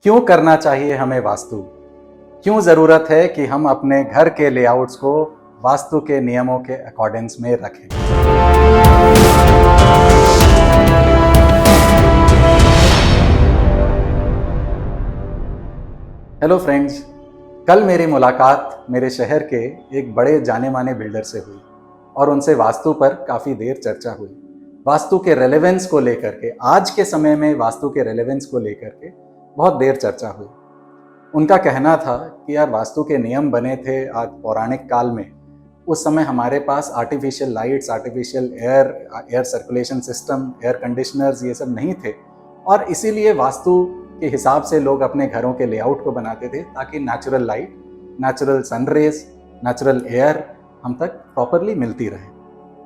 क्यों करना चाहिए हमें वास्तु? क्यों ज़रूरत है कि हम अपने घर के लेआउट्स को वास्तु के नियमों के अकॉर्डिंग्स में रखें? हेलो फ्रेंड्स, कल मेरी मुलाकात मेरे शहर के एक बड़े जाने माने बिल्डर से हुई और उनसे वास्तु पर काफ़ी देर चर्चा हुई। वास्तु के रेलेवेंस को लेकर के, आज के समय में वास्तु के रेलेवेंस को लेकर के बहुत देर चर्चा हुई। उनका कहना था कि यार, वास्तु के नियम बने थे आज पौराणिक काल में। उस समय हमारे पास artificial lights, artificial air circulation system, air conditioners ये सब नहीं थे, और इसीलिए वास्तु के हिसाब से लोग अपने घरों के लेआउट को बनाते थे ताकि natural light, natural sun rays, natural air हम तक प्रॉपरली मिलती रहे।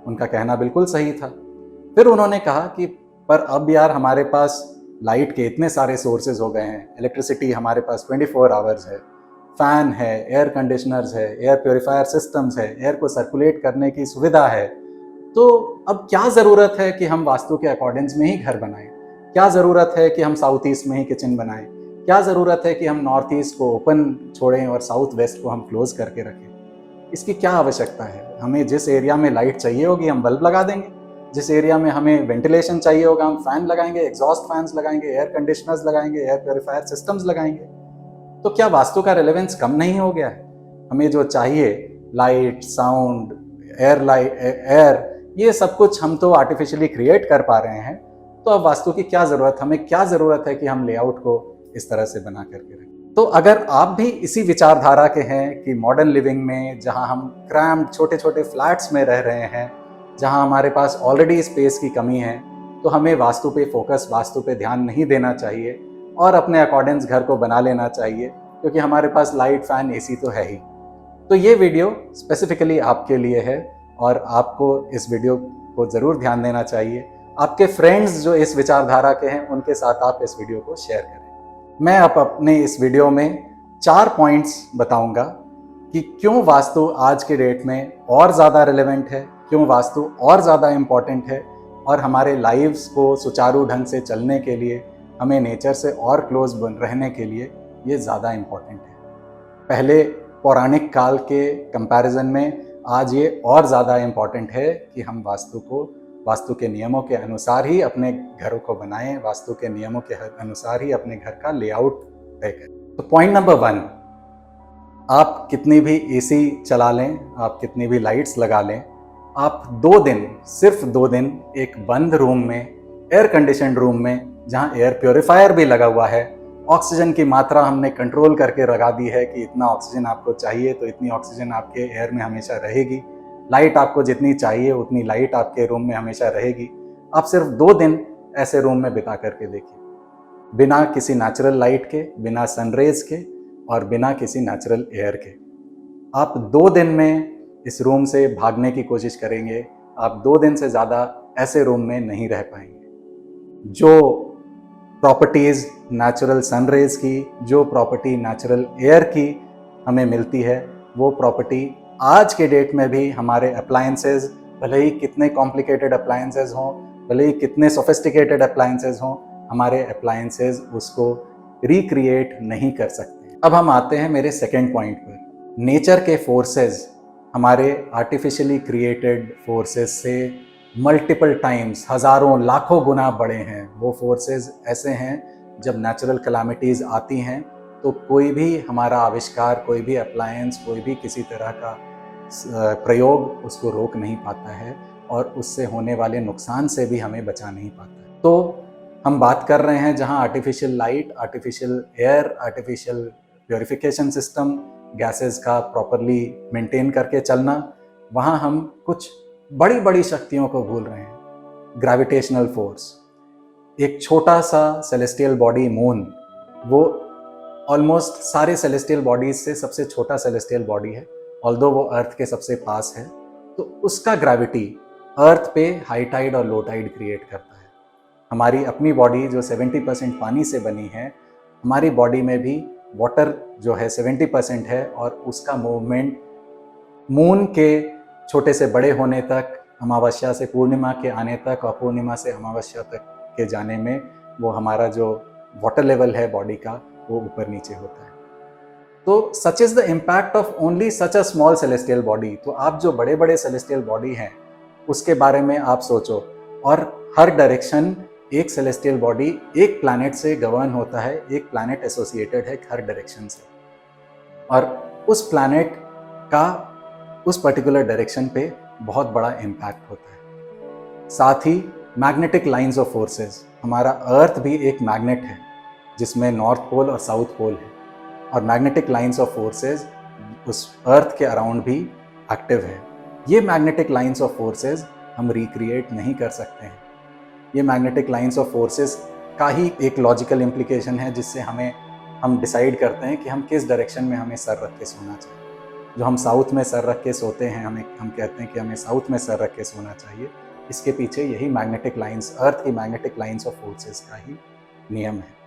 उनका कहना बिल्कुल सही था। फिर उन्होंने कहा कि पर अब यार, हमारे पास लाइट के इतने सारे सोर्सेज हो गए हैं, इलेक्ट्रिसिटी हमारे पास 24 आवर्स है, फैन है, एयर कंडीशनर्स है, एयर प्योरीफायर सिस्टम्स है, एयर को सर्कुलेट करने की सुविधा है, तो अब क्या ज़रूरत है कि हम वास्तु के अकॉर्डिंग्स में ही घर बनाएं? क्या ज़रूरत है कि हम साउथ ईस्ट में ही किचन बनाएं? क्या ज़रूरत है कि हम नॉर्थ ईस्ट को ओपन छोड़ें और साउथ वेस्ट को हम क्लोज करके रखें? इसकी क्या आवश्यकता है? हमें जिस एरिया में लाइट चाहिए होगी हम बल्ब लगा देंगे, जिस एरिया में हमें वेंटिलेशन चाहिए होगा हम फैन लगाएंगे, एग्जॉस्ट फैंस लगाएंगे, एयर कंडीशनर्स लगाएंगे, एयर प्योरीफायर सिस्टम्स लगाएंगे। तो क्या वास्तु का रेलेवेंस कम नहीं हो गया है? हमें जो चाहिए, लाइट, साउंड, एयर, ये सब कुछ हम तो आर्टिफिशियली क्रिएट कर पा रहे हैं, तो अब वास्तु की क्या ज़रूरत? हमें क्या ज़रूरत है कि हम लेआउट को इस तरह से बना करके रखें? तो अगर आप भी इसी विचारधारा के हैं कि मॉडर्न लिविंग में, जहां हम क्रैम्ड छोटे छोटे फ्लैट्स में रह रहे हैं, जहां हमारे पास ऑलरेडी स्पेस की कमी है, तो हमें वास्तु पे फोकस, वास्तु पे ध्यान नहीं देना चाहिए और अपने अकॉर्डिंग्स घर को बना लेना चाहिए, क्योंकि हमारे पास लाइट, फैन, एसी तो है ही। तो ये वीडियो स्पेसिफिकली आपके लिए है और आपको इस वीडियो को ज़रूर ध्यान देना चाहिए। आपके फ्रेंड्स जो इस विचारधारा के हैं, उनके साथ आप इस वीडियो को शेयर करें। मैं अब अपने इस वीडियो में 4 पॉइंट्स बताऊंगा कि क्यों वास्तु आज के डेट में और ज़्यादा रिलेवेंट है, क्यों वास्तु और ज़्यादा इम्पॉर्टेंट है, और हमारे लाइव्स को सुचारू ढंग से चलने के लिए, हमें नेचर से और क्लोज रहने के लिए ये ज़्यादा इम्पॉर्टेंट है। पहले पौराणिक काल के कंपैरिजन में आज ये और ज़्यादा इम्पॉर्टेंट है कि हम वास्तु के नियमों के अनुसार ही अपने घरों को बनाएं, वास्तु के नियमों के अनुसार ही अपने घर का लेआउट तय करें। तो पॉइंट नंबर 1, आप कितनी भी एसी चला लें, आप कितनी भी लाइट्स लगा लें, आप 2 दिन, सिर्फ 2 दिन एक बंद रूम में, एयर कंडीशनड रूम में, जहां एयर प्योरीफायर भी लगा हुआ है, ऑक्सीजन की मात्रा हमने कंट्रोल करके लगा दी है कि इतना ऑक्सीजन आपको चाहिए तो इतनी ऑक्सीजन आपके एयर में हमेशा रहेगी, लाइट आपको जितनी चाहिए उतनी लाइट आपके रूम में हमेशा रहेगी। आप सिर्फ 2 दिन ऐसे रूम में बिता करके देखिए, बिना किसी नेचुरल लाइट के, बिना सनरेज के और बिना किसी नेचुरल एयर के। आप 2 दिन में इस रूम से भागने की कोशिश करेंगे, आप 2 दिन से ज़्यादा ऐसे रूम में नहीं रह पाएंगे। जो प्रॉपर्टीज़ नेचुरल सनरेज की, जो प्रॉपर्टी नेचुरल एयर की हमें मिलती है, वो प्रॉपर्टी आज के डेट में भी हमारे अप्लायंसेज, भले ही कितने कॉम्प्लिकेटेड अप्लायंसेज हों, भले ही कितने सोफिस्टिकेटेड अप्लायंसेज हों, हमारे अप्लायंसेज उसको रिक्रिएट नहीं कर सकते। अब हम आते हैं मेरे सेकेंड पॉइंट पर। नेचर के फोर्सेस हमारे आर्टिफिशियली क्रिएटेड फोर्सेस से मल्टीपल टाइम्स, हज़ारों लाखों गुना बड़े हैं। वो फोर्सेस ऐसे हैं, जब नेचुरल कैलामिटीज़ आती हैं तो कोई भी हमारा आविष्कार, कोई भी अप्लायंस, कोई भी किसी तरह का प्रयोग उसको रोक नहीं पाता है और उससे होने वाले नुकसान से भी हमें बचा नहीं पाता है। तो हम बात कर रहे हैं जहां artificial light, artificial air, artificial purification system, gases का प्रॉपरली मेंटेन करके चलना, वहां हम कुछ बड़ी बड़ी शक्तियों को भूल रहे हैं। ग्रेविटेशनल फोर्स, एक छोटा सा सेलेस्टियल बॉडी मून, वो ऑलमोस्ट सारे सेलेस्टियल बॉडीज से सबसे छोटा सेलेस्टियल बॉडी है, ऑल्दो वो अर्थ के सबसे पास है, तो उसका ग्रेविटी अर्थ पे हाई टाइड और लो टाइड क्रिएट करता है। हमारी अपनी बॉडी जो 70% पानी से बनी है, हमारी बॉडी में भी वाटर जो है 70% है, और उसका मूवमेंट मून के छोटे से बड़े होने तक, अमावस्या से पूर्णिमा के आने तक और पूर्णिमा से अमावस्या तक के जाने में, वो हमारा जो वाटर लेवल है बॉडी का, वो ऊपर नीचे होता है। तो such is the impact of only such a small celestial body. तो आप जो बड़े बड़े सेलेस्टियल बॉडी हैं उसके बारे में आप सोचो, और हर डायरेक्शन एक सेलेस्टियल बॉडी एक प्लैनेट से गवर्न होता है, एक प्लैनेट एसोसिएटेड है हर डायरेक्शन से, और उस प्लैनेट का उस पर्टिकुलर डायरेक्शन पे बहुत बड़ा इम्पैक्ट होता है। साथ ही मैग्नेटिक लाइंस ऑफ फोर्सेस, हमारा अर्थ भी एक मैग्नेट है जिसमें नॉर्थ पोल और साउथ पोल है, और मैग्नेटिक लाइंस ऑफ फोर्सेस उस अर्थ के अराउंड भी एक्टिव है। ये मैग्नेटिक लाइंस ऑफ फोर्सेस हम रिक्रिएट नहीं कर सकते हैं। ये मैग्नेटिक लाइंस ऑफ फोर्सेस का ही एक लॉजिकल इम्प्लीकेशन है जिससे हम डिसाइड करते हैं कि हम किस डायरेक्शन में हमें सर रख के सोना चाहिए। जो हम साउथ में सर रख के सोते हैं, हम कहते हैं कि हमें साउथ में सर रख के सोना चाहिए। इसके पीछे यही मैग्नेटिक लाइंस, अर्थ की मैग्नेटिक लाइंस ऑफ फोर्सेस का ही नियम है।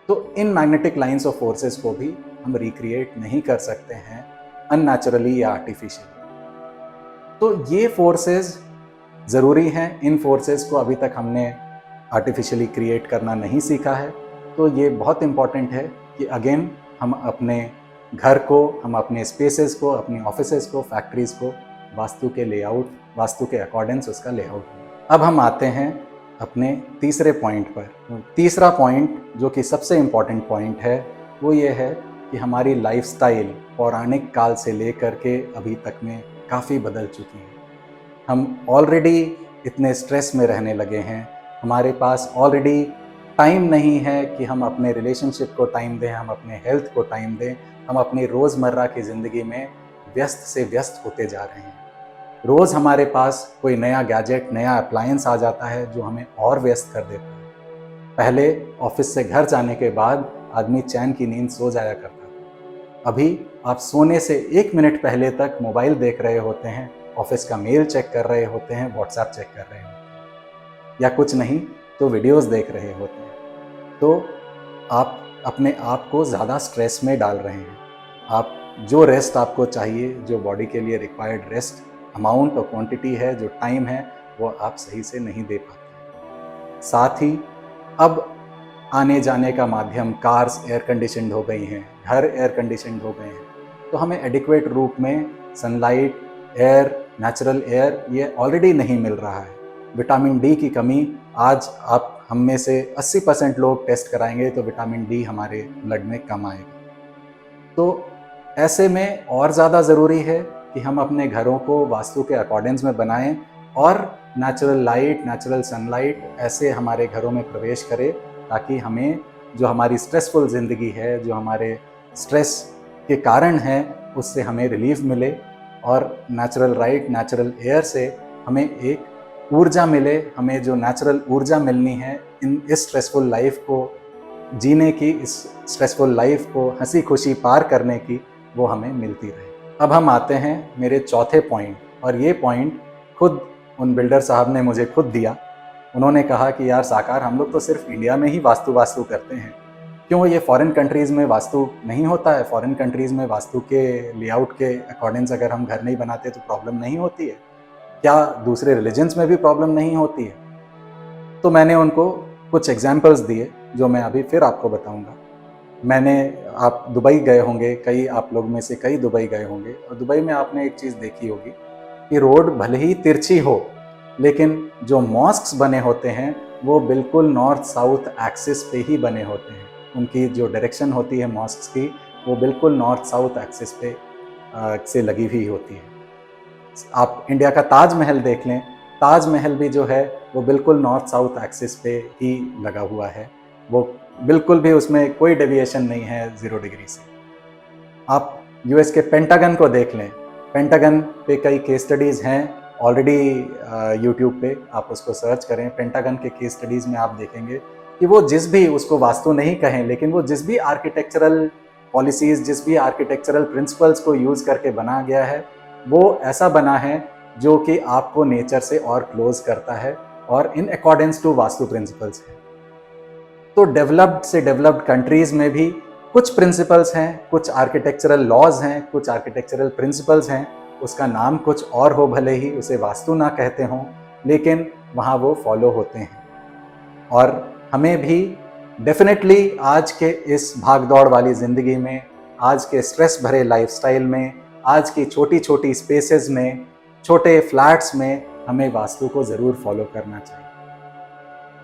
तो in magnetic lines of forces को भी हम रिक्रिएट नहीं कर सकते हैं अननेचुरली या आर्टिफिशियली। तो ये फोर्सेस ज़रूरी हैं। इन फोर्सेस को अभी तक हमने आर्टिफिशियली क्रिएट करना नहीं सीखा है। तो ये बहुत इम्पॉर्टेंट है कि अगेन हम अपने घर को, हम अपने स्पेसेस को, अपनी ऑफिसेस को, फैक्ट्रीज़ को वास्तु के लेआउट, वास्तु के अकॉर्डिंग्स उसका लेआउट। अब हम आते हैं अपने तीसरे पॉइंट पर। तीसरा पॉइंट जो कि सबसे इम्पॉर्टेंट पॉइंट है वो ये है कि हमारी लाइफस्टाइल पौराणिक काल से लेकर के अभी तक में काफ़ी बदल चुकी है। हम ऑलरेडी इतने स्ट्रेस में रहने लगे हैं, हमारे पास ऑलरेडी टाइम नहीं है कि हम अपने रिलेशनशिप को टाइम दें, हम अपने हेल्थ को टाइम दें। हम अपनी रोज़मर्रा की ज़िंदगी में व्यस्त से व्यस्त होते जा रहे हैं। रोज़ हमारे पास कोई नया गैजेट, नया अप्लायंस आ जाता है जो हमें और व्यस्त कर देता है। पहले ऑफिस से घर जाने के बाद आदमी चैन की नींद सो जाया करता था। अभी आप सोने से 1 मिनट पहले तक मोबाइल देख रहे होते हैं, ऑफिस का मेल चेक कर रहे होते हैं, व्हाट्सएप चेक कर रहे होते हैं, या कुछ नहीं तो वीडियोस देख रहे होते हैं। तो आप अपने आप को ज़्यादा स्ट्रेस में डाल रहे हैं। आप जो रेस्ट आपको चाहिए, जो बॉडी के लिए रिक्वायर्ड रेस्ट अमाउंट और क्वांटिटी है, जो टाइम है, वो आप सही से नहीं दे पाते। साथ ही अब आने जाने का माध्यम, कार्स एयर कंडीशनड हो गई हैं, घर एयर कंडीशनड हो गए हैं, तो हमें एडिक्वेट रूप में सनलाइट, एयर, नेचुरल एयर ये ऑलरेडी नहीं मिल रहा है। विटामिन डी की कमी, आज आप हम में से 80% लोग टेस्ट कराएंगे तो विटामिन डी हमारे ब्लड में कम आएगा। तो ऐसे में और ज़्यादा ज़रूरी है कि हम अपने घरों को वास्तु के अकॉर्डिंग्स में बनाएं और नेचुरल लाइट, नेचुरल सनलाइट ऐसे हमारे घरों में प्रवेश करे, ताकि हमें जो हमारी स्ट्रेसफुल ज़िंदगी है, जो हमारे स्ट्रेस के कारण है, उससे हमें रिलीफ मिले और नेचुरल लाइट, नेचुरल एयर से हमें एक ऊर्जा मिले। हमें जो नेचुरल ऊर्जा मिलनी है इस स्ट्रेसफुल लाइफ को जीने की, इस स्ट्रेसफुल लाइफ को हंसी खुशी पार करने की, वो हमें मिलती रहे। अब हम आते हैं मेरे चौथे पॉइंट, और ये पॉइंट खुद उन बिल्डर साहब ने मुझे खुद दिया। उन्होंने कहा कि यार साकार, हम लोग तो सिर्फ इंडिया में ही वास्तु करते हैं, क्यों ये फॉरेन कंट्रीज़ में वास्तु नहीं होता है? फॉरेन कंट्रीज़ में वास्तु के लेआउट के अकॉर्डिंग्स अगर हम घर नहीं बनाते तो प्रॉब्लम नहीं होती है क्या? दूसरे रिलीजन्स में भी प्रॉब्लम नहीं होती है? तो मैंने उनको कुछ एग्जाम्पल्स दिए जो मैं अभी फिर आपको बताऊंगा। आप दुबई गए होंगे, कई आप लोग में से कई दुबई गए होंगे, और दुबई में आपने एक चीज़ देखी होगी कि रोड भले ही तिरछी हो, लेकिन जो मॉस्क्स बने होते हैं वो बिल्कुल नॉर्थ साउथ एक्सिस पे ही बने होते हैं। उनकी जो डायरेक्शन होती है मॉस्क्स की, वो बिल्कुल नॉर्थ साउथ एक्सिस पे से लगी हुई होती है। आप इंडिया का ताजमहल देख लें, ताजमहल भी जो है वो बिल्कुल नॉर्थ साउथ एक्सिस पे ही लगा हुआ है, वो बिल्कुल भी उसमें कोई डेविएशन नहीं है 0 डिग्री से। आप यूएस के पेंटागन को देख लें, पेंटागन पे कई केस स्टडीज़ हैं ऑलरेडी यूट्यूब पे, आप उसको सर्च करें। पेंटागन के केस स्टडीज़ में आप देखेंगे कि वो जिस भी, उसको वास्तु नहीं कहें, लेकिन वो जिस भी आर्किटेक्चरल पॉलिसीज़, जिस भी आर्किटेक्चरल प्रिंसिपल्स को यूज़ करके बना गया है, वो ऐसा बना है जो कि आपको नेचर से और क्लोज करता है और in accordance to vastu principles है। तो डेवलप्ड से डेवलप्ड कंट्रीज़ में भी कुछ प्रिंसिपल्स हैं, कुछ आर्किटेक्चरल लॉज हैं, कुछ आर्किटेक्चरल प्रिंसिपल्स हैं, उसका नाम कुछ और हो, भले ही उसे वास्तु ना कहते हों, लेकिन वहाँ वो फॉलो होते हैं। और हमें भी डेफिनेटली आज के इस भागदौड़ वाली ज़िंदगी में, आज के स्ट्रेस भरे लाइफस्टाइल में, आज की छोटी छोटी स्पेसेस में, छोटे फ्लैट्स में हमें वास्तु को ज़रूर फॉलो करना चाहिए।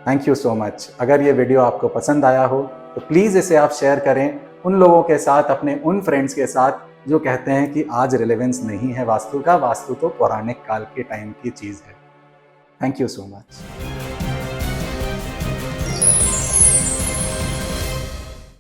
Thank you so much. अगर ये वीडियो आपको पसंद आया हो तो प्लीज़ इसे आप शेयर करें उन लोगों के साथ, अपने उन फ्रेंड्स के साथ जो कहते हैं कि आज रिलेवेंस नहीं है वास्तु का, वास्तु तो पौराणिक काल के टाइम की चीज़ है। Thank you so much.